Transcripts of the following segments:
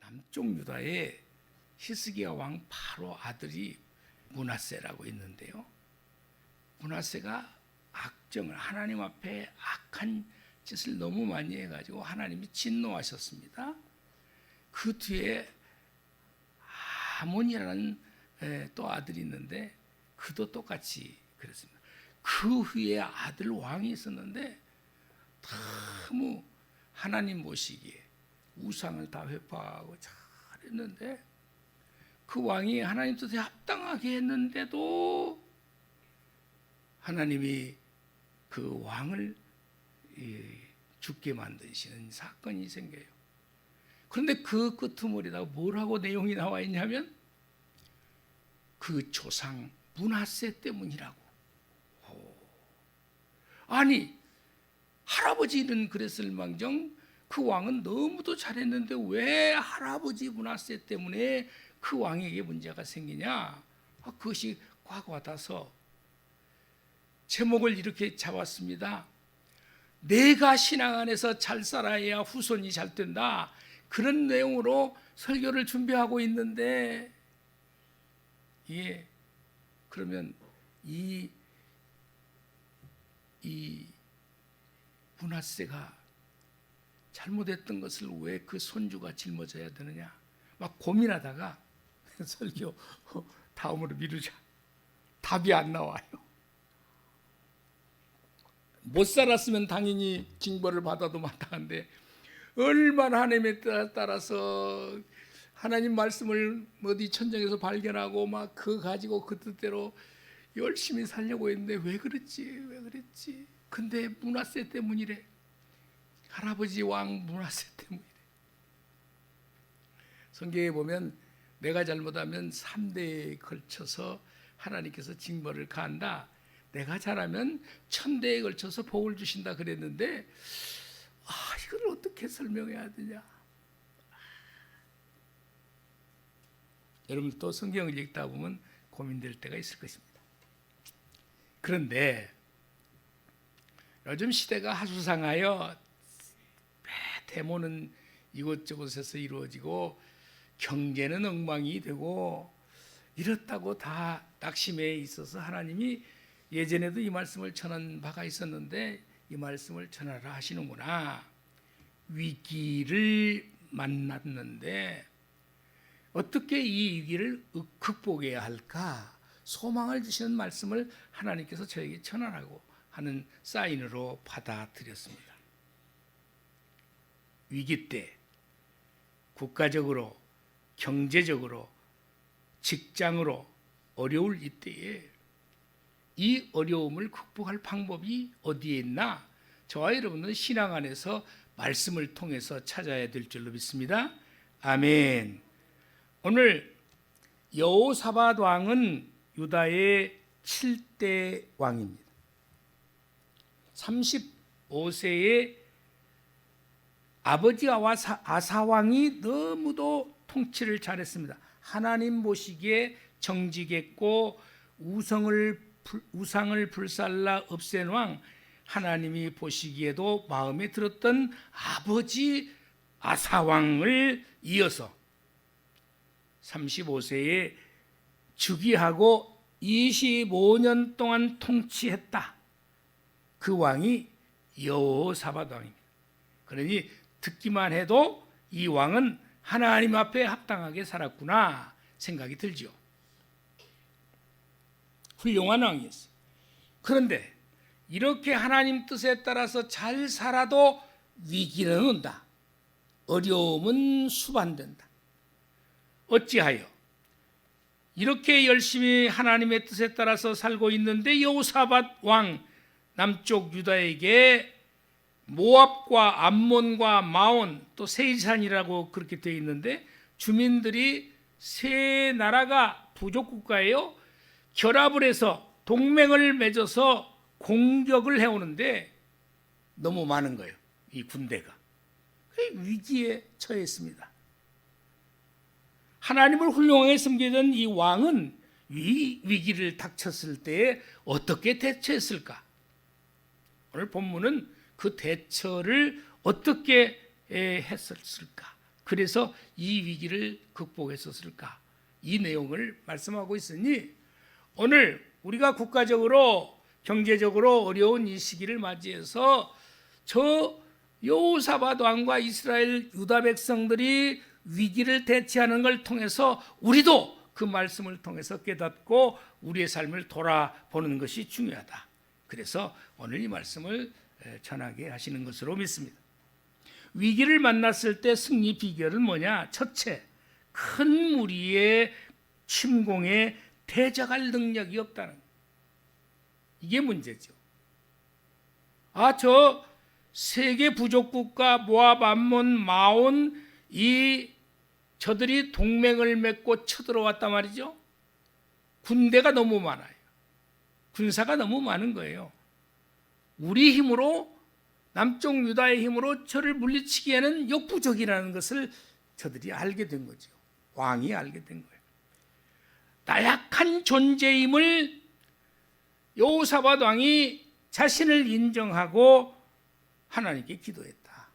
남쪽 유다에 히스기야 왕 바로 아들이 므낫세라고 있는데요. 므낫세가 악정을 하나님 앞에 악한 짓을 너무 많이 해가지고 하나님이 진노하셨습니다. 그 뒤에 아몬이라는 또 아들이 있는데 그도 똑같이 그랬습니다. 그 후에 아들 왕이 있었는데 너무 하나님 보시기에 우상을 다 회파하고 잘했는데 그 왕이 하나님 뜻에 합당하게 했는데도 하나님이 그 왕을 죽게 만드시는 사건이 생겨요. 그런데 그 끄트머리다가 뭐라고 내용이 나와 있냐면 그 조상 므낫세 때문이라고. 아니 할아버지는 그랬을망정 그 왕은 너무도 잘했는데 왜 할아버지 므낫세 때문에 그 왕에게 문제가 생기냐? 그것이 과거 같아서 제목을 이렇게 잡았습니다. 내가 신앙 안에서 잘 살아야 후손이 잘 된다. 그런 내용으로 설교를 준비하고 있는데, 예, 그러면 이 므낫세가 잘못했던 것을 왜 그 손주가 짊어져야 되느냐? 막 고민하다가 설교 다음으로 미루자. 답이 안 나와요. 못 살았으면 당연히 징벌을 받아도 마땅한데 얼마나 하나님에 따라서 하나님 말씀을 어디 천정에서 발견하고 막 그 가지고 그 뜻대로 열심히 살려고 했는데 왜 그랬지? 근데 므낫세 때문이래. 할아버지 왕 므낫세 때문이래. 성경에 보면 내가 잘못하면 3대에 걸쳐서 하나님께서 징벌을 가한다. 내가 잘하면 1000대에 걸쳐서 복을 주신다 그랬는데 이걸 어떻게 설명해야 되냐? 여러분 또 성경을 읽다 보면 고민될 때가 있을 것입니다. 그런데 요즘 시대가 하수상하여 데모는 이곳저곳에서 이루어지고 경제는 엉망이 되고 이렇다고 다 낙심에 있어서 하나님이 예전에도 이 말씀을 전한 바가 있었는데 이 말씀을 전하라 하시는구나. 위기를 만났는데 어떻게 이 위기를 극복해야 할까? 소망을 주시는 말씀을 하나님께서 저에게 전하라고 하는 사인으로 받아들였습니다. 위기 때 국가적으로 경제적으로 직장으로 어려울 이때에 이 어려움을 극복할 방법이 어디에 있나? 저와 여러분은 신앙 안에서 말씀을 통해서 찾아야 될 줄로 믿습니다. 아멘. 오늘 여호사밧 왕은 유다의 7대 왕입니다. 35세에 아버지 아사 왕이 너무도 통치를 잘했습니다. 하나님 보시기에 정직했고 우상을 불살라 없앤 왕, 하나님이 보시기에도 마음에 들었던 아버지 아사 왕을 이어서 35세에 즉위하고 25년 동안 통치했다. 그 왕이 여호사밧 왕입니다. 그러니 듣기만 해도 이 왕은 하나님 앞에 합당하게 살았구나 생각이 들죠. 훌륭한 왕이었어요. 그런데 이렇게 하나님 뜻에 따라서 잘 살아도 위기는 온다. 어려움은 수반된다. 어찌하여 이렇게 열심히 하나님의 뜻에 따라서 살고 있는데 여호사밧 왕 남쪽 유다에게 모압과 암몬과 마온 또 세일산이라고 그렇게 되어 있는데 주민들이 세 나라가 부족 국가예요. 결합을 해서 동맹을 맺어서 공격을 해오는데 너무 많은 거예요. 이 군대가 위기에 처했습니다. 하나님을 훌륭하게 섬기던 이 왕은 위기를 닥쳤을 때에 어떻게 대처했을까? 오늘 본문은 그 대처를 어떻게 했었을까? 그래서 이 위기를 극복했었을까? 이 내용을 말씀하고 있으니 오늘 우리가 국가적으로 경제적으로 어려운 이 시기를 맞이해서 저 여호사밧 왕과 이스라엘 유다 백성들이 위기를 대처하는 걸 통해서 우리도 그 말씀을 통해서 깨닫고 우리의 삶을 돌아보는 것이 중요하다. 그래서 오늘 이 말씀을 전하게 하시는 것으로 믿습니다. 위기를 만났을 때 승리 비결은 뭐냐? 첫째, 큰 무리의 침공에 대적할 능력이 없다는 것. 이게 문제죠. 저 세계 부족국가 모압, 암몬, 마온 저들이 동맹을 맺고 쳐들어왔단 말이죠. 군대가 너무 많아요. 군사가 너무 많은 거예요. 우리 힘으로, 남쪽 유다의 힘으로 저를 물리치기에는 역부족이라는 것을 저들이 알게 된 거죠. 왕이 알게 된 거예요. 나약한 존재임을 여호사밧 왕이 자신을 인정하고 하나님께 기도했다.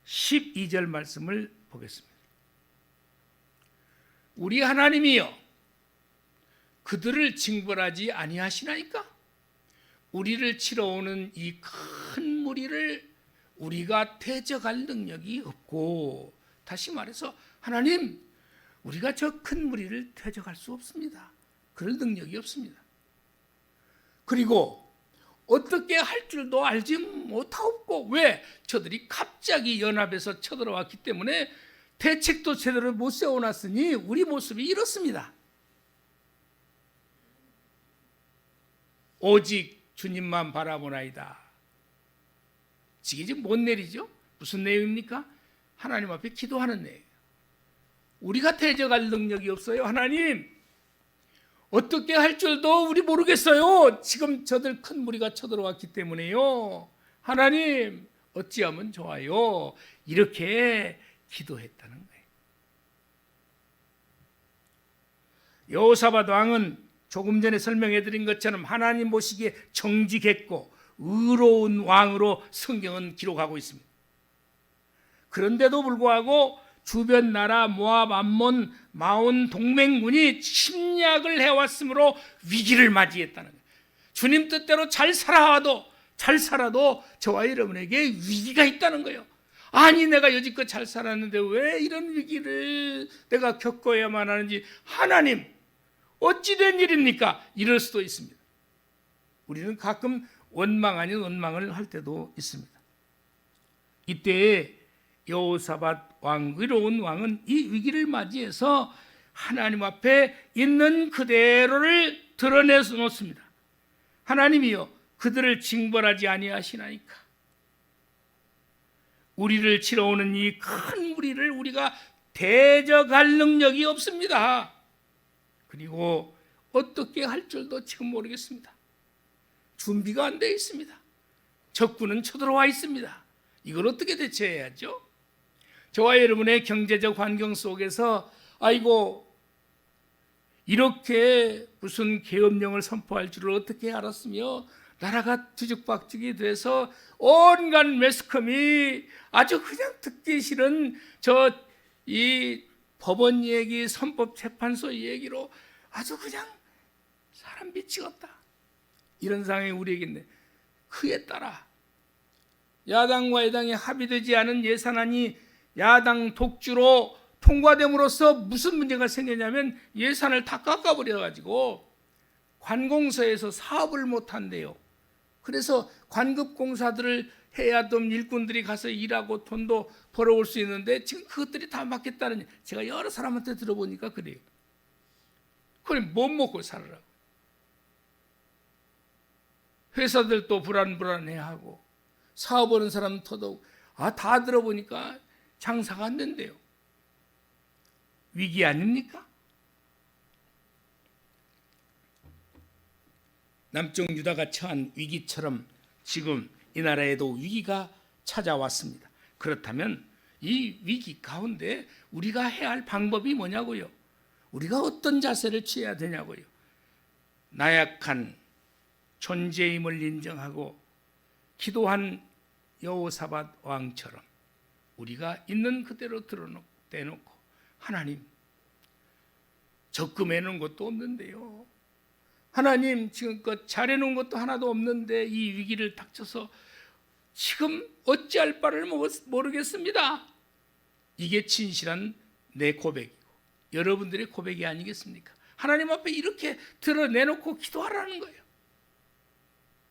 12절 말씀을 보겠습니다. 우리 하나님이여 그들을 징벌하지 아니하시나이까? 우리를 치러 오는 이 큰 무리를 우리가 대적할 능력이 없고, 다시 말해서 하나님, 우리가 저 큰 무리를 대적할 수 없습니다. 그럴 능력이 없습니다. 그리고 어떻게 할 줄도 알지 못하고, 왜? 저들이 갑자기 연합해서 쳐들어왔기 때문에 대책도 제대로 못 세워놨으니 우리 모습이 이렇습니다. 오직 주님만 바라보나이다. 이게 지금 뭔 내리죠? 무슨 내용입니까? 하나님 앞에 기도하는 내용. 우리가 대적할 능력이 없어요. 하나님, 어떻게 할 줄도 우리 모르겠어요. 지금 저들 큰 무리가 쳐들어왔기 때문에요. 하나님, 어찌하면 좋아요. 이렇게 기도했다는 거예요. 여호사밧 왕은 조금 전에 설명해 드린 것처럼 하나님 보시기에 정직했고 의로운 왕으로 성경은 기록하고 있습니다. 그런데도 불구하고 주변 나라 모압, 암몬, 마온 동맹군이 침략을 해왔으므로 위기를 맞이했다는 거예요. 주님 뜻대로 잘 살아도 저와 여러분에게 위기가 있다는 거예요. 아니, 내가 여지껏 잘 살았는데 왜 이런 위기를 내가 겪어야만 하는지, 하나님 어찌된 일입니까? 이럴 수도 있습니다. 우리는 가끔 원망 아닌 원망을 할 때도 있습니다. 이때 여호사밧 왕, 의로운 왕은 이 위기를 맞이해서 하나님 앞에 있는 그대로를 드러내 놓습니다. 하나님이여 그들을 징벌하지 아니하시나이까? 우리를 치러 오는 이 큰 무리를 우리가 대적할 능력이 없습니다. 그리고 어떻게 할 줄도 지금 모르겠습니다. 준비가 안 되어 있습니다. 적군은 쳐들어와 있습니다. 이걸 어떻게 대처해야죠? 저와 여러분의 경제적 환경 속에서 아이고 이렇게 무슨 계엄령을 선포할 줄을 어떻게 알았으며 나라가 뒤죽박죽이 돼서 온갖 매스컴이 아주 그냥 듣기 싫은 이 법원 얘기, 헌법재판소 얘기로 아주 그냥 사람 미치겠다. 이런 상황이 우리에게 있는데, 그에 따라 야당과 여당이 합의되지 않은 예산안이 야당 독주로 통과됨으로써 무슨 문제가 생기냐면 예산을 다 깎아버려가지고 관공서에서 사업을 못한대요. 그래서 관급공사들을 해야 좀 일꾼들이 가서 일하고 돈도 벌어올 수 있는데 지금 그것들이 다 막겠다는, 제가 여러 사람한테 들어보니까 그래요. 그럼 못 먹고 살으라고. 회사들도 불안해하고 사업하는 사람은 더더욱, 다 들어보니까 장사가 안 된대요. 위기 아닙니까? 남쪽 유다가 처한 위기처럼 지금 이 나라에도 위기가 찾아왔습니다. 그렇다면 이 위기 가운데 우리가 해야 할 방법이 뭐냐고요? 우리가 어떤 자세를 취해야 되냐고요? 나약한 존재임을 인정하고 기도한 여호사밧 왕처럼 우리가 있는 그대로 대놓고 하나님, 적금해 놓은 것도 없는데요, 하나님 지금껏 잘해놓은 것도 하나도 없는데 이 위기를 닥쳐서 지금 어찌할 바를 모르겠습니다. 이게 진실한 내 고백이고 여러분들의 고백이 아니겠습니까? 하나님 앞에 이렇게 드러내놓고 기도하라는 거예요.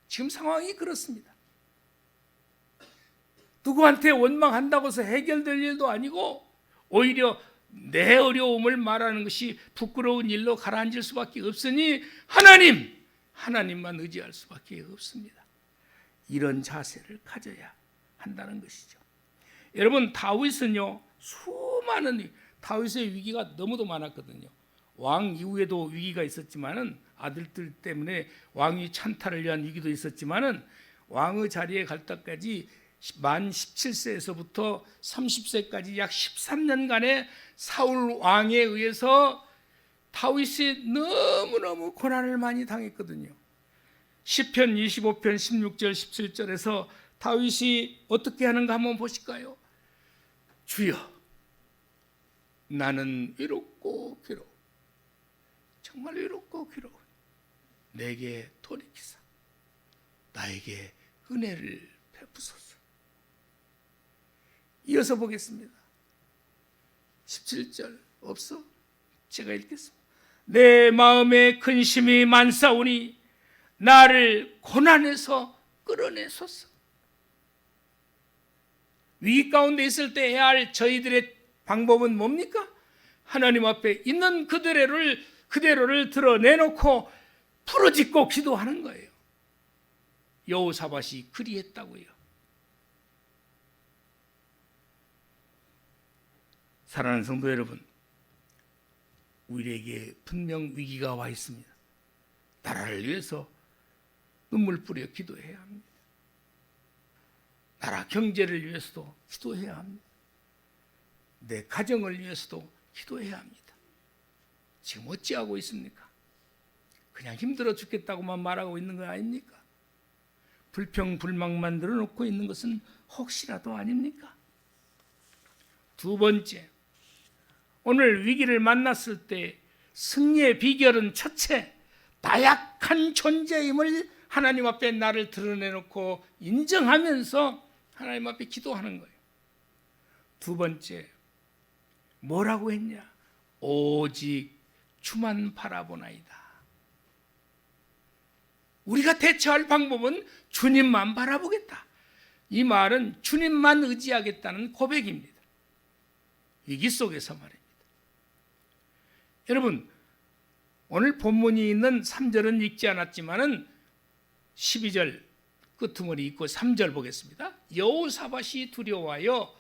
지금 상황이 그렇습니다. 누구한테 원망한다고 해서 해결될 일도 아니고 오히려 내 어려움을 말하는 것이 부끄러운 일로 가라앉을 수밖에 없으니 하나님만 의지할 수밖에 없습니다. 이런 자세를 가져야 한다는 것이죠. 여러분, 다윗은요, 수많은 다윗의 위기가 너무도 많았거든요. 왕 이후에도 위기가 있었지만은 아들들 때문에 왕위 찬탈을 위한 위기도 있었지만은 왕의 자리에 갈 때까지 만 17세에서부터 30세까지 약 13년간의 사울 왕에 의해서 다윗이 너무너무 고난을 많이 당했거든요. 시편 25편 16절 17절에서 다윗이 어떻게 하는가 한번 보실까요? 주여, 나는 외롭고 괴로워, 정말 외롭고 괴로워. 내게 돌이키사 나에게 은혜를 베푸소서. 이어서 보겠습니다. 17절 없어? 제가 읽겠습니다. 내 마음에 근심이 많사오니 나를 고난에서 끌어내소서. 위기 가운데 있을 때 해야 할 저희들의 방법은 뭡니까? 하나님 앞에 있는 그대로를 드러내놓고 부르짖고 기도하는 거예요. 여호사밧이 그리했다고요. 사랑하는 성도 여러분, 우리에게 분명 위기가 와 있습니다. 나라를 위해서 눈물 뿌려 기도해야 합니다. 나라 경제를 위해서도 기도해야 합니다. 내 가정을 위해서도 기도해야 합니다. 지금 어찌하고 있습니까? 그냥 힘들어 죽겠다고만 말하고 있는 거 아닙니까? 불평 불만만 늘어놓고 있는 것은 혹시라도 아닙니까? 두 번째, 오늘 위기를 만났을 때 승리의 비결은 첫째, 나약한 존재임을 하나님 앞에 나를 드러내놓고 인정하면서 하나님 앞에 기도하는 거예요. 두 번째, 뭐라고 했냐? 오직 주만 바라보나이다. 우리가 대처할 방법은 주님만 바라보겠다. 이 말은 주님만 의지하겠다는 고백입니다. 위기 속에서 말입니다. 여러분, 오늘 본문이 있는 3절은 읽지 않았지만은 12절 끄트머리 읽고 3절 보겠습니다. 여호사밧이 두려워하여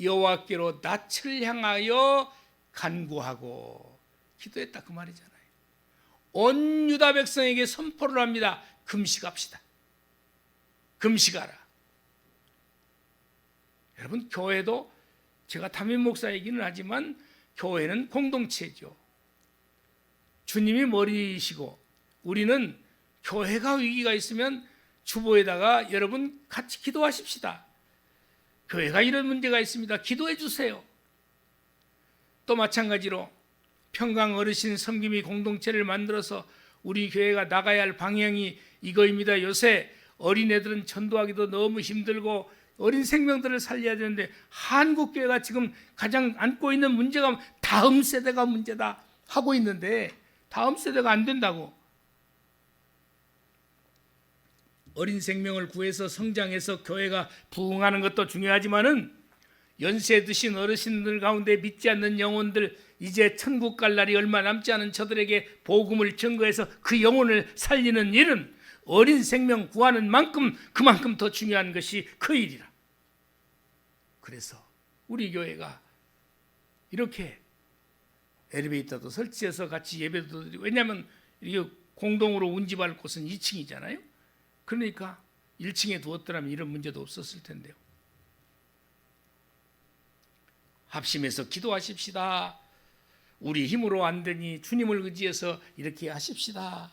여호와께로 낯을 향하여 간구하고 기도했다, 그 말이잖아요. 온 유다 백성에게 선포를 합니다. 금식합시다. 금식하라. 여러분, 교회도 제가 담임 목사이기는 하지만 교회는 공동체죠. 주님이 머리이시고 우리는 교회가 위기가 있으면 주보에다가 여러분 같이 기도하십시다. 교회가 이런 문제가 있습니다. 기도해 주세요. 또 마찬가지로 평강 어르신 섬김이 공동체를 만들어서 우리 교회가 나가야 할 방향이 이거입니다. 요새 어린애들은 전도하기도 너무 힘들고 어린 생명들을 살려야 되는데 한국 교회가 지금 가장 안고 있는 문제가 다음 세대가 문제다 하고 있는데 다음 세대가 안 된다고. 어린 생명을 구해서 성장해서 교회가 부흥하는 것도 중요하지만은 연세 드신 어르신들 가운데 믿지 않는 영혼들, 이제 천국 갈 날이 얼마 남지 않은 저들에게 복음을 증거해서 그 영혼을 살리는 일은 어린 생명 구하는 만큼 그만큼 더 중요한 것이 그 일이라. 그래서 우리 교회가 이렇게 엘리베이터도 설치해서 같이 예배도 드리고, 왜냐하면 이게 공동으로 운집할 곳은 2층이잖아요. 그러니까 1층에 두었더라면 이런 문제도 없었을 텐데요. 합심해서 기도하십시다. 우리 힘으로 안 되니 주님을 의지해서 이렇게 하십시다.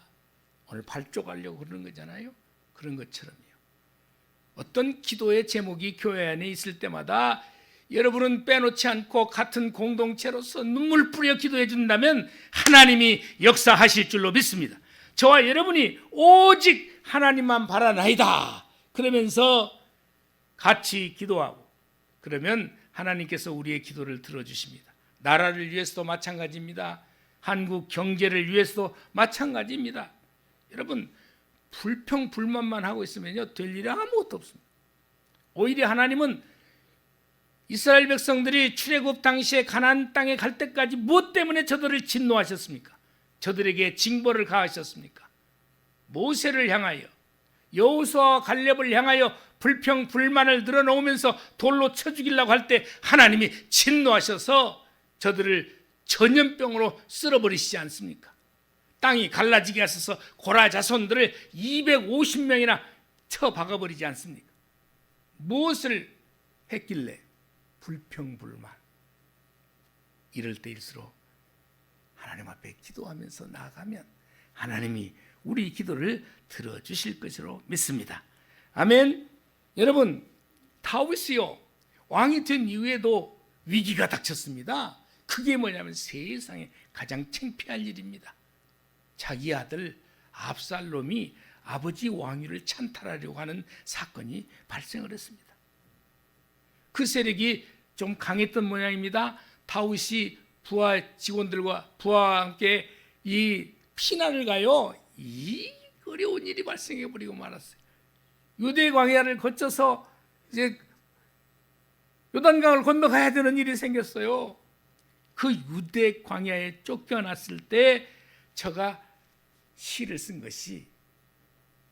오늘 발족하려고 그러는 거잖아요. 그런 것처럼요. 어떤 기도의 제목이 교회 안에 있을 때마다 여러분은 빼놓지 않고 같은 공동체로서 눈물 뿌려 기도해 준다면 하나님이 역사하실 줄로 믿습니다. 저와 여러분이 오직 하나님만 바라나이다 그러면서 같이 기도하고 그러면 하나님께서 우리의 기도를 들어주십니다. 나라를 위해서도 마찬가지입니다. 한국 경제를 위해서도 마찬가지입니다. 여러분 불평불만만 하고 있으면요 될 일이 아무것도 없습니다. 오히려 하나님은 이스라엘 백성들이 출애굽 당시에 가나안 땅에 갈 때까지 무엇 때문에 저들을 진노하셨습니까? 저들에게 징벌을 가하셨습니까? 모세를 향하여 여호수아와 갈렙을 향하여 불평불만을 늘어놓으면서 돌로 쳐 죽이려고 할 때 하나님이 진노하셔서 저들을 전염병으로 쓸어버리시지 않습니까? 땅이 갈라지게 하셔서 고라 자손들을 250명이나 쳐 박아버리지 않습니까? 무엇을 했길래? 불평불만. 이럴 때일수록 하나님 앞에 기도하면서 나아가면 하나님이 우리 기도를 들어주실 것으로 믿습니다. 아멘. 여러분 다윗이요 왕이 된 이후에도 위기가 닥쳤습니다. 그게 뭐냐면 세상에 가장 창피할 일입니다. 자기 아들 압살롬이 아버지 왕위를 찬탈하려고 하는 사건이 발생을 했습니다. 그 세력이 좀 강했던 모양입니다. 다윗이 부하 직원들과 부하와 함께 이 피난을 가요. 이 어려운 일이 발생해 버리고 말았어요. 유대 광야를 거쳐서 이제 요단강을 건너가야 되는 일이 생겼어요. 그 유대 광야에 쫓겨났을 때 저가 시를 쓴 것이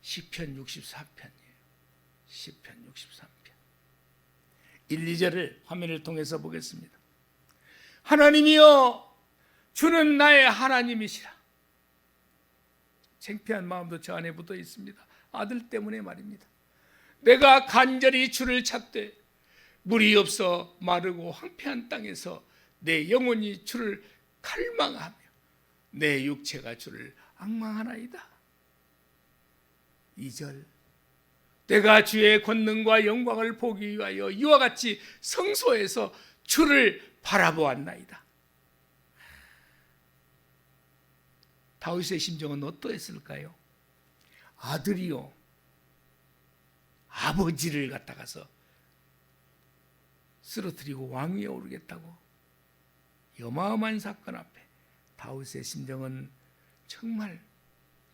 시편 64편이에요. 시편 63편. 1, 2절을 화면을 통해서 보겠습니다. 하나님이여 주는 나의 하나님이시라. 창피한 마음도 저 안에 묻어 있습니다. 아들 때문에 말입니다. 내가 간절히 주를 찾되 물이 없어 마르고 황폐한 땅에서 내 영혼이 주를 갈망하며 내 육체가 주를 앙망하나이다. 2절 내가 주의 권능과 영광을 보기 위하여 이와 같이 성소에서 주를 바라보았나이다. 다윗의 심정은 어떠했을까요? 아들이요 아버지를 갖다가서 쓰러뜨리고 왕위에 오르겠다고 어마어마한 사건 앞에 다윗의 심정은 정말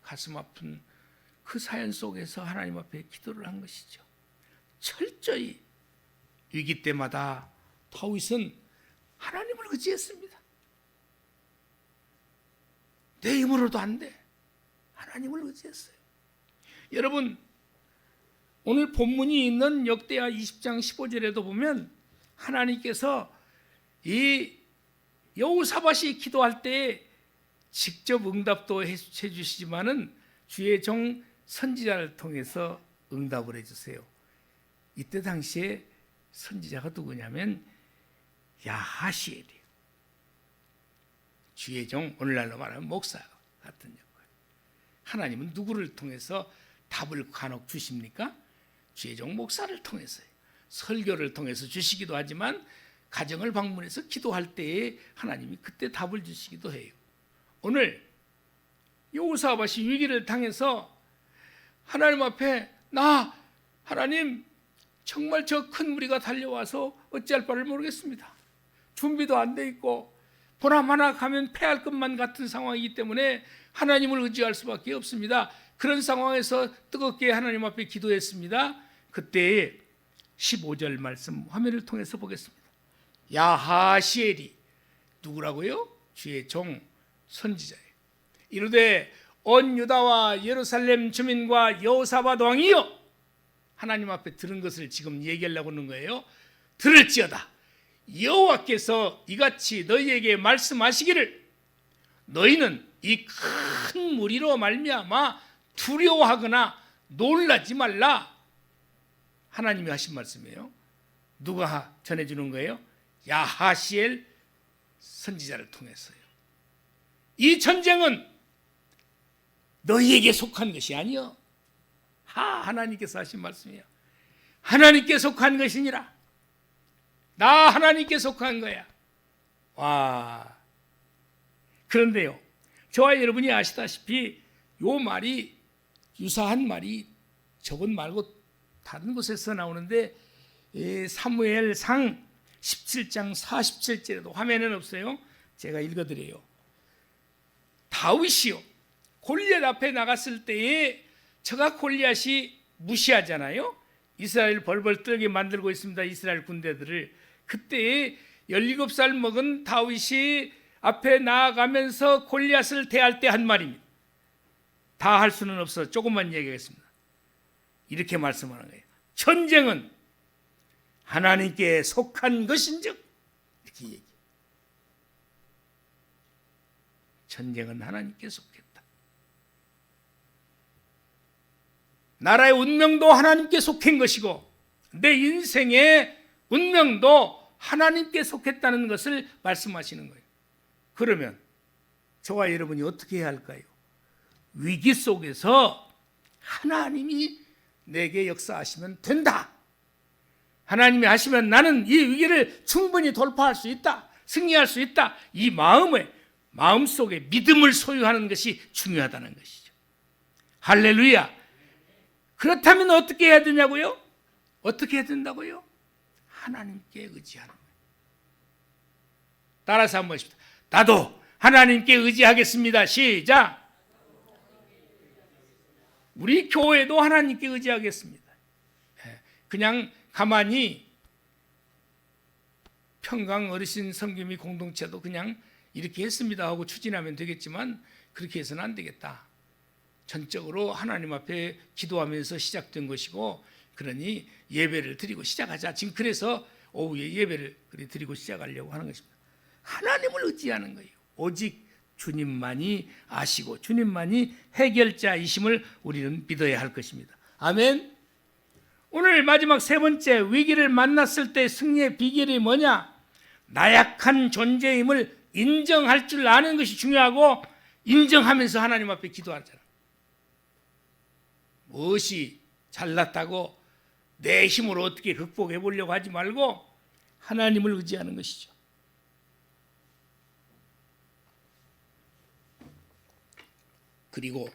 가슴 아픈 그 사연 속에서 하나님 앞에 기도를 한 것이죠. 철저히 위기 때마다 다윗은 하나님을 의지했습니다. 내 힘으로도 안 돼. 하나님을 의지했어요. 여러분 오늘 본문이 있는 역대하 20장 15절에도 보면 하나님께서 이 여호사밧이 기도할 때 직접 응답도 해주시지만은 주의 종 선지자를 통해서 응답을 해주세요. 이때 당시에 선지자가 누구냐면 야하시엘이에요. 주의 종, 오늘날로 말하면 목사 같은 역할. 하나님은 누구를 통해서 답을 간혹 주십니까? 주의 종 목사를 통해서요. 설교를 통해서 주시기도 하지만 가정을 방문해서 기도할 때에 하나님이 그때 답을 주시기도 해요. 오늘 여호사밧이 위기를 당해서 하나님 앞에 하나님 정말 저 큰 무리가 달려와서 어찌할 바를 모르겠습니다. 준비도 안 돼 있고 보나마나 가면 패할 것만 같은 상황이기 때문에 하나님을 의지할 수밖에 없습니다. 그런 상황에서 뜨겁게 하나님 앞에 기도했습니다. 그때 15절 말씀 화면을 통해서 보겠습니다. 야하시엘이 누구라고요? 주의 종 선지자예요. 이르되 온 유다와 예루살렘 주민과 여호사밧 왕이여, 하나님 앞에 들은 것을 지금 얘기하려고 하는 거예요. 들을지어다 여호와께서 이같이 너희에게 말씀하시기를 너희는 이 큰 무리로 말미암아 두려워하거나 놀라지 말라. 하나님이 하신 말씀이에요. 누가 전해주는 거예요? 야하시엘 선지자를 통해서요. 이 전쟁은 너희에게 속한 것이 아니요 하나님께서 하신 말씀이에요. 하나님께 속한 것이니라. 나 하나님께 속한 거야. 와. 그런데요, 저와 여러분이 아시다시피 요 말이 유사한 말이 저것 말고 다른 곳에서 나오는데 사무엘상 17장 47절에도 화면에는 없어요. 제가 읽어드려요. 다윗이요, 골리앗 앞에 나갔을 때에 저가 골리앗이 무시하잖아요. 이스라엘 벌벌 떨게 만들고 있습니다. 이스라엘 군대들을. 그때에 17살 먹은 다윗이 앞에 나아가면서 골리앗을 대할 때 한 말입니다. 다 할 수는 없어 조금만 얘기하겠습니다. 이렇게 말씀하는 거예요. 전쟁은 하나님께 속한 것인즉, 이렇게 얘기해요. 전쟁은 하나님께 속했다. 나라의 운명도 하나님께 속한 것이고 내 인생의 운명도 하나님께 속했다는 것을 말씀하시는 거예요. 그러면 저와 여러분이 어떻게 해야 할까요? 위기 속에서 하나님이 내게 역사하시면 된다. 하나님이 하시면 나는 이 위기를 충분히 돌파할 수 있다. 승리할 수 있다. 이 마음속에 믿음을 소유하는 것이 중요하다는 것이죠. 할렐루야. 그렇다면 어떻게 해야 되냐고요? 어떻게 해야 된다고요? 하나님께 의지하는 거예요. 따라서 한번 해봅시다. 나도 하나님께 의지하겠습니다. 시작. 우리 교회도 하나님께 의지하겠습니다. 그냥 가만히 평강 어르신 섬김이 공동체도 그냥 이렇게 했습니다 하고 추진하면 되겠지만 그렇게 해서는 안 되겠다. 전적으로 하나님 앞에 기도하면서 시작된 것이고, 그러니 예배를 드리고 시작하자. 지금 그래서 오후에 예배를 드리고 시작하려고 하는 것입니다. 하나님을 의지하는 거예요. 오직 주님만이 아시고 주님만이 해결자이심을 우리는 믿어야 할 것입니다. 아멘. 오늘 마지막 세 번째, 위기를 만났을 때 승리의 비결이 뭐냐? 나약한 존재임을 인정할 줄 아는 것이 중요하고, 인정하면서 하나님 앞에 기도하잖아. 무엇이 잘났다고 내 힘으로 어떻게 극복해 보려고 하지 말고 하나님을 의지하는 것이죠. 그리고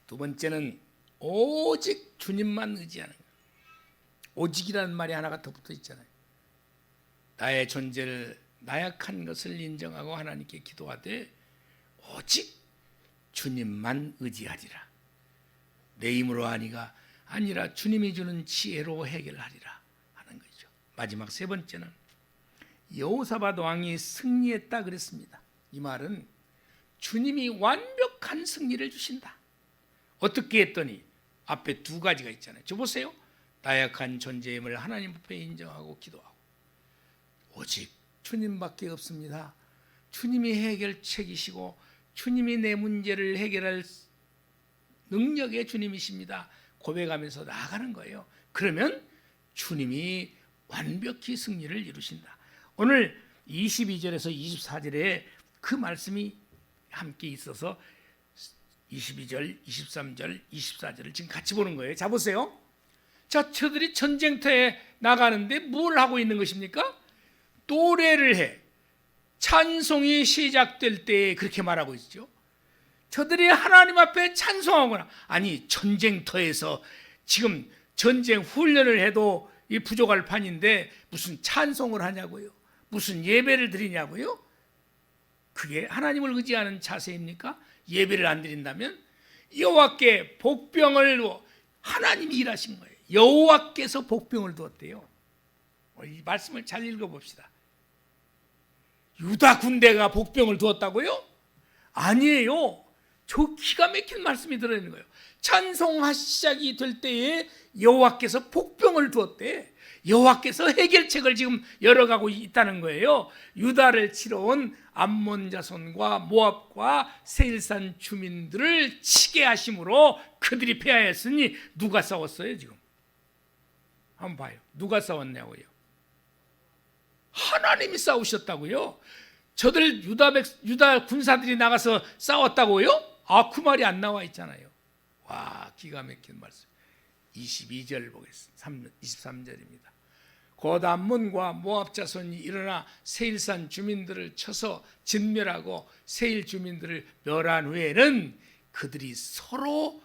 두 번째는 오직 주님만 의지하는 거예요. 오직이라는 말이 하나가 더 붙어 있잖아요. 나의 존재를, 나약한 것을 인정하고 하나님께 기도하되 오직 주님만 의지하리라. 내 힘으로 하니가 아니라 주님이 주는 지혜로 해결하리라 하는 거죠. 마지막 세 번째는 여호사밧 왕이 승리했다 그랬습니다. 이 말은 주님이 완벽한 승리를 주신다. 어떻게 했더니 앞에 두 가지가 있잖아요. 저 보세요. 나약한 존재임을 하나님 앞에 인정하고 기도하고 오직 주님밖에 없습니다. 주님이 해결책이시고 주님이 내 문제를 해결할 능력의 주님이십니다. 고백하면서 나아가는 거예요. 그러면 주님이 완벽히 승리를 이루신다. 오늘 22절에서 24절에 그 말씀이 함께 있어서 22절, 23절, 24절을 지금 같이 보는 거예요. 자 보세요. 자, 저들이 전쟁터에 나가는데 뭘 하고 있는 것입니까? 노래를 해. 찬송이 시작될 때 그렇게 말하고 있죠. 저들이 하나님 앞에 찬송하거나, 아니 전쟁터에서 지금 전쟁 훈련을 해도 이 부족할 판인데 무슨 찬송을 하냐고요? 무슨 예배를 드리냐고요? 그게 하나님을 의지하는 자세입니까? 예배를 안 드린다면 여호와께 복병을 하나님이 일하신 거예요. 여호와께서 복병을 두었대요. 이 말씀을 잘 읽어봅시다. 유다 군대가 복병을 두었다고요? 아니에요. 저 기가 막힌 말씀이 들어있는 거예요. 찬송 시작이 될 때에 여호와께서 복병을 두었대. 여호와께서 해결책을 지금 열어가고 있다는 거예요. 유다를 치러 온 암몬 자손과 모압과 세일산 주민들을 치게 하심으로 그들이 패하였으니 누가 싸웠어요 지금? 한번 봐요. 누가 싸웠냐고요? 하나님이 싸우셨다고요? 저들 유다 군사들이 나가서 싸웠다고요? 아, 그 말이 안 나와 있잖아요. 와, 기가 막힌 말씀. 22절 보겠습니다. 23절입니다. 곧 암몬과 모압 자손이 일어나 세일산 주민들을 쳐서 진멸하고 세일 주민들을 멸한 후에는 그들이 서로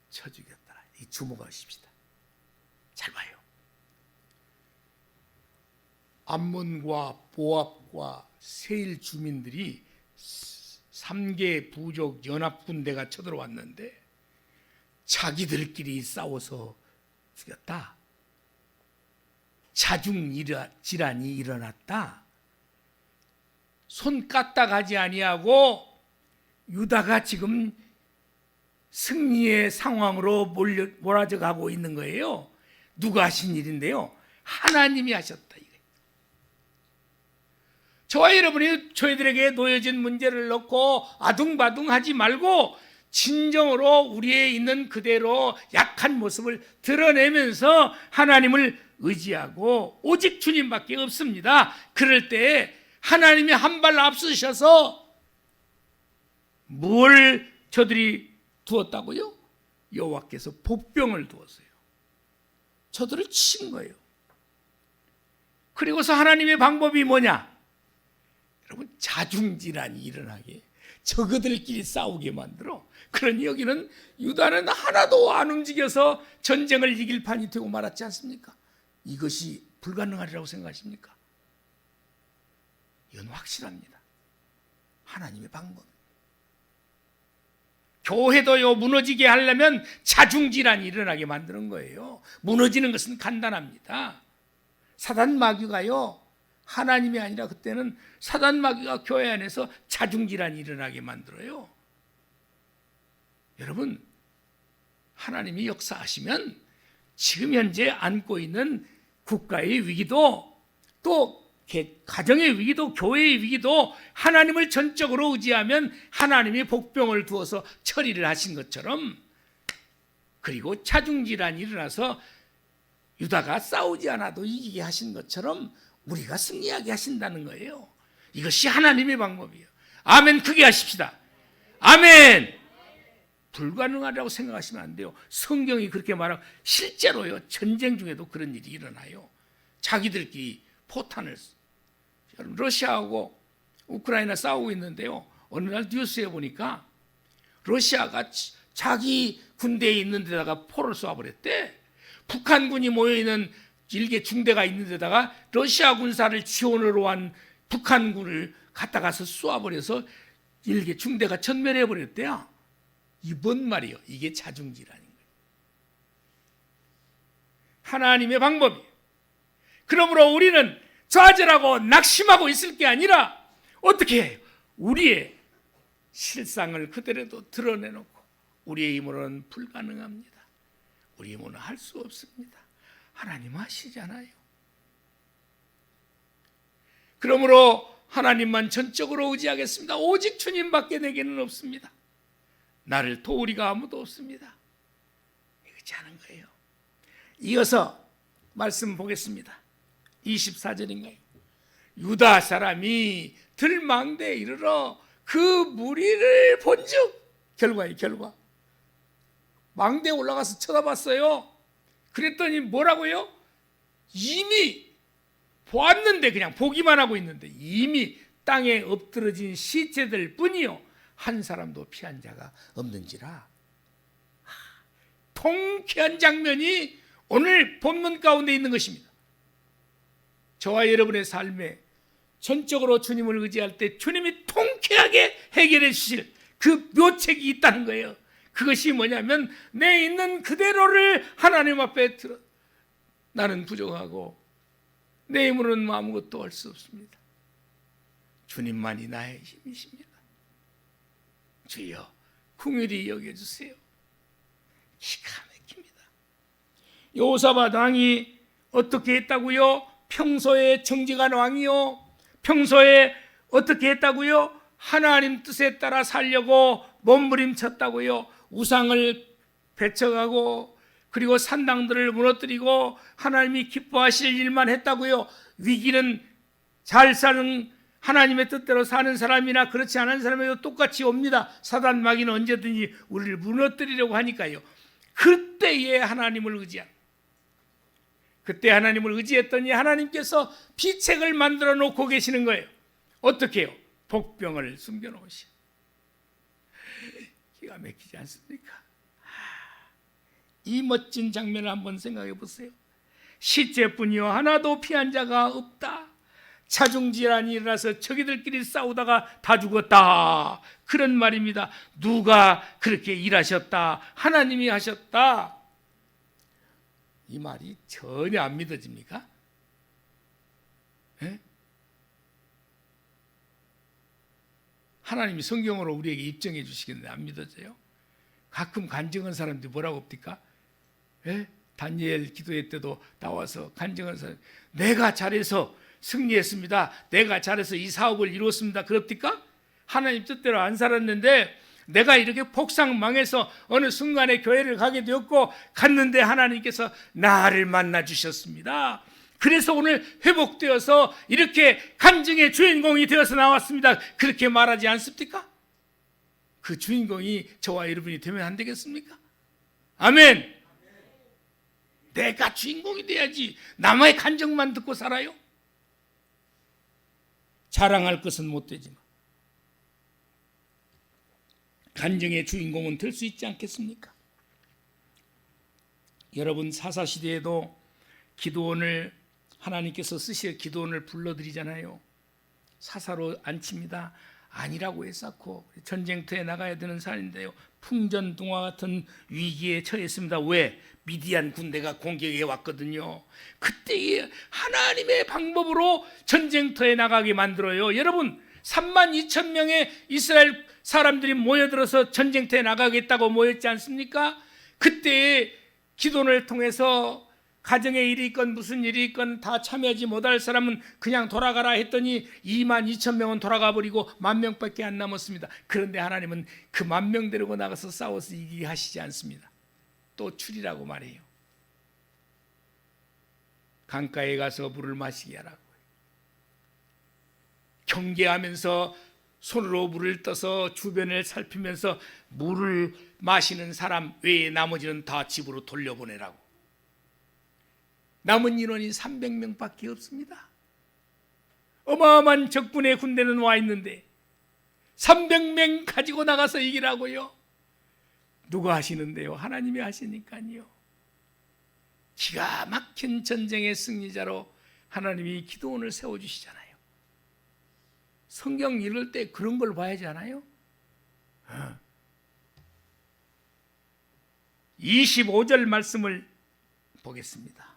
쳐 죽였다. 이 주목하십시다. 잘 봐요. 암몬과 모압과 세일 주민들이 3개 부족 연합군대가 쳐들어왔는데 자기들끼리 싸워서 죽였다. 자중질환이 일어났다. 손 까딱하지 아니하고 유다가 지금 승리의 상황으로 몰아져 가고 있는 거예요. 누가 하신 일인데요? 하나님이 하셨다. 저와 여러분이 저희들에게 놓여진 문제를 놓고 아둥바둥하지 말고 진정으로 우리에 있는 그대로 약한 모습을 드러내면서 하나님을 의지하고 오직 주님밖에 없습니다. 그럴 때 하나님이 한 발 앞서셔서 뭘 저들이 두었다고요? 여호와께서 복병을 두었어요. 저들을 친 거예요. 그리고서 하나님의 방법이 뭐냐? 여러분, 자중질환이 일어나게, 저그들끼리 싸우게 만들어. 그러니 여기는 유다는 하나도 안 움직여서 전쟁을 이길 판이 되고 말았지 않습니까? 이것이 불가능하리라고 생각하십니까? 이건 확실합니다. 하나님의 방법. 교회도요, 무너지게 하려면 자중질환이 일어나게 만드는 거예요. 무너지는 것은 간단합니다. 사단 마귀가요, 하나님이 아니라 그때는 사단 마귀가 교회 안에서 자중질환이 일어나게 만들어요. 여러분, 하나님이 역사하시면 지금 현재 안고 있는 국가의 위기도, 또 가정의 위기도, 교회의 위기도 하나님을 전적으로 의지하면 하나님이 복병을 두어서 처리를 하신 것처럼, 그리고 자중질환이 일어나서 유다가 싸우지 않아도 이기게 하신 것처럼 우리가 승리하게 하신다는 거예요. 이것이 하나님의 방법이에요. 아멘. 크게 하십시다. 아멘. 불가능하다고 생각하시면 안 돼요. 성경이 그렇게 말하고 실제로요, 전쟁 중에도 그런 일이 일어나요. 자기들끼리 포탄을, 러시아하고 우크라이나 싸우고 있는데요, 어느 날 뉴스에 보니까 러시아가 자기 군대에 있는 데다가 포를 쏘아버렸대. 북한군이 모여있는 일개 중대가 있는 데다가 러시아 군사를 지원으로 한 북한군을 갖다가서 쏘아버려서 일개 중대가 전멸해버렸대요. 이번 말이요, 이게 자중질환인 거예요. 하나님의 방법이에요. 그러므로 우리는 좌절하고 낙심하고 있을 게 아니라 어떻게 해요? 우리의 실상을 그대로 드러내놓고, 우리의 힘으로는 불가능합니다. 우리의 힘으로는 할 수 없습니다. 하나님 하시잖아요. 그러므로 하나님만 전적으로 의지하겠습니다. 오직 주님밖에 내게는 없습니다. 나를 도우리가 아무도 없습니다. 이렇게 하는 거예요. 이어서 말씀 보겠습니다. 24절인가요? 유다 사람이 들망대에 이르러 그 무리를 본즉, 결과예요, 결과. 망대에 올라가서 쳐다봤어요. 그랬더니 뭐라고요? 이미 보았는데, 그냥 보기만 하고 있는데 이미 땅에 엎드러진 시체들 뿐이요, 한 사람도 피한 자가 없는지라. 통쾌한 장면이 오늘 본문 가운데 있는 것입니다. 저와 여러분의 삶에 전적으로 주님을 의지할 때 주님이 통쾌하게 해결해 주실 그 묘책이 있다는 거예요. 그것이 뭐냐면, 내 있는 그대로를 하나님 앞에 들어, 나는 부족하고 내 힘으로는 아무것도 할 수 없습니다. 주님만이 나의 힘이십니다. 주여 긍휼히 여겨주세요. 기가 막힙니다. 여호사밧 왕이 어떻게 했다고요? 평소에 정직한 왕이요, 평소에 어떻게 했다고요? 하나님 뜻에 따라 살려고 몸부림쳤다고요. 우상을 배척하고, 그리고 산당들을 무너뜨리고 하나님이 기뻐하실 일만 했다고요. 위기는 잘 사는, 하나님의 뜻대로 사는 사람이나 그렇지 않은 사람에도 똑같이 옵니다. 사단 마귀는 언제든지 우리를 무너뜨리려고 하니까요. 그때에 하나님을 의지한, 그때 하나님을 의지했더니 하나님께서 비책을 만들어 놓고 계시는 거예요. 어떻게 해요? 복병을 숨겨놓으시. 기가 막히지 않습니까? 이 멋진 장면을 한번 생각해 보세요. 시체뿐이요 하나도 피한 자가 없다. 자중질환이 일어나서 저기들끼리 싸우다가 다 죽었다. 그런 말입니다. 누가 그렇게 일하셨다? 하나님이 하셨다. 이 말이 전혀 안 믿어집니까? 예? 하나님이 성경으로 우리에게 입증해 주시겠는데 안 믿어져요? 가끔 간증한 사람들이 뭐라고 합니까? 예? 다니엘 기도회 때도 나와서 간증한 사람, 내가 잘해서 승리했습니다. 내가 잘해서 이 사업을 이루었습니다. 그럽니까? 하나님 뜻대로 안 살았는데 내가 이렇게 폭삭망해서 어느 순간에 교회를 가게 되었고 갔는데 하나님께서 나를 만나 주셨습니다. 그래서 오늘 회복되어서 이렇게 간증의 주인공이 되어서 나왔습니다. 그렇게 말하지 않습니까? 그 주인공이 저와 여러분이 되면 안 되겠습니까? 아멘. 내가 주인공이 돼야지. 남의 간증만 듣고 살아요? 자랑할 것은 못 되지만 간증의 주인공은 될 수 있지 않겠습니까? 여러분 사사시대에도 기드온을 하나님께서 쓰시어 기드온을 불러드리잖아요. 사사로 안 칩니다. 아니라고 해서 전쟁터에 나가야 되는 사람인데요. 풍전등화 같은 위기에 처했습니다. 왜? 미디안 군대가 공격해 왔거든요. 그때 하나님의 방법으로 전쟁터에 나가게 만들어요. 여러분 32,000명의 이스라엘 사람들이 모여들어서 전쟁터에 나가겠다고 모였지 않습니까? 그때 기도를 통해서 가정의 일이 있건 무슨 일이 있건 다 참여하지 못할 사람은 그냥 돌아가라 했더니 22,000명은 돌아가 버리고 10,000명밖에 안 남았습니다. 그런데 하나님은 그 10,000명 데리고 나가서 싸워서 이기게 하시지 않습니다. 또 추리라고 말해요. 강가에 가서 물을 마시게 하라고. 경계하면서 손으로 물을 떠서 주변을 살피면서 물을 마시는 사람 외에 나머지는 다 집으로 돌려보내라고. 남은 인원이 300명밖에 없습니다. 어마어마한 적군의 군대는 와 있는데 300명 가지고 나가서 이기라고요? 누가 하시는데요? 하나님이 하시니까요. 기가 막힌 전쟁의 승리자로 하나님이 기드온을 세워주시잖아요. 성경 읽을 때 그런 걸 봐야지 않아요? 25절 말씀을 보겠습니다.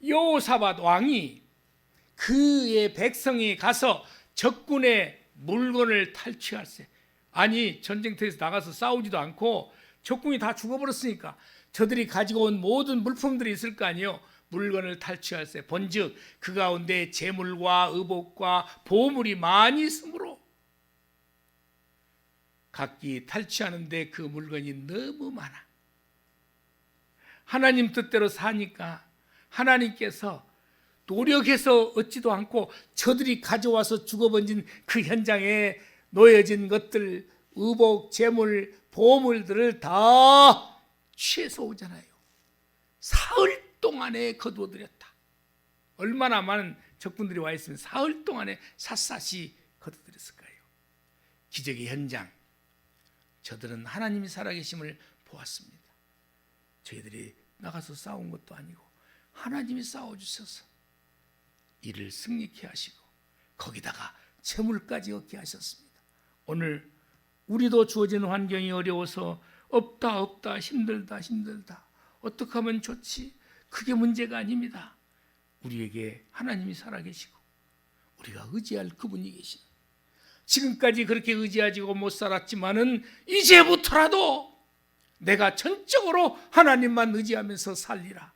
여호사밧 왕이 그의 백성이 가서 적군의 물건을 탈취할세. 아니 전쟁터에서 나가서 싸우지도 않고 적군이 다 죽어버렸으니까 저들이 가지고 온 모든 물품들이 있을 거 아니에요. 물건을 탈취할세. 본즉 그 가운데 재물과 의복과 보물이 많이 있으므로 각기 탈취하는데 그 물건이 너무 많아. 하나님 뜻대로 사니까 하나님께서 노력해서 얻지도 않고 저들이 가져와서 죽어번진 그 현장에 놓여진 것들, 의복, 재물, 보물들을 다 취해서 오잖아요. 사흘 동안에 거두어들였다. 얼마나 많은 적군들이 와 있으면 사흘 동안에 샅샅이 거두어들였을 거예요. 기적의 현장. 저들은 하나님이 살아계심을 보았습니다. 저희들이 나가서 싸운 것도 아니고 하나님이 싸워주셔서 이를 승리케 하시고 거기다가 재물까지 얻게 하셨습니다. 오늘 우리도 주어진 환경이 어려워서 없다 힘들다 어떻게 하면 좋지? 그게 문제가 아닙니다. 우리에게 하나님이 살아계시고 우리가 의지할 그분이 계시는, 지금까지 그렇게 의지하지고 못 살았지만은 이제부터라도 내가 전적으로 하나님만 의지하면서 살리라.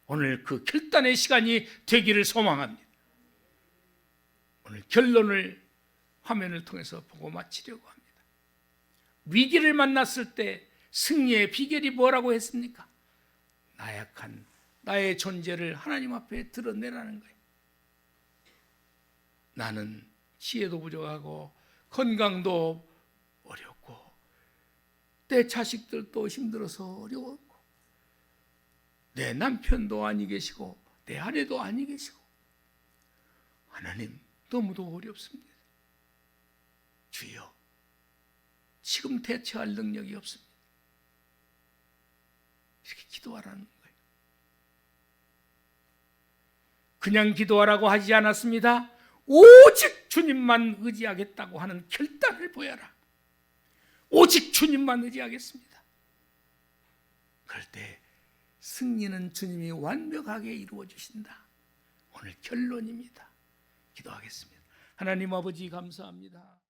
오늘 그 결단의 시간이 되기를 소망합니다. 오늘 결론을 화면을 통해서 보고 마치려고 합니다. 위기를 만났을 때 승리의 비결이 뭐라고 했습니까? 나약한 나의 존재를 하나님 앞에 드러내라는 거예요. 나는 지혜도 부족하고 건강도 어렵고 내 자식들도 힘들어서 어려웠고 내 남편도 아니 계시고 내 아내도 아니 계시고 하나님 너무도 어렵습니다. 주여 지금 대처할 능력이 없습니다. 이렇게 기도하라는 거예요. 그냥 기도하라고 하지 않았습니다. 오직 주님만 의지하겠다고 하는 결단을 보여라. 오직 주님만 의지하겠습니다. 그럴 때 승리는 주님이 완벽하게 이루어 주신다. 오늘 결론입니다. 기도하겠습니다. 하나님 아버지 감사합니다.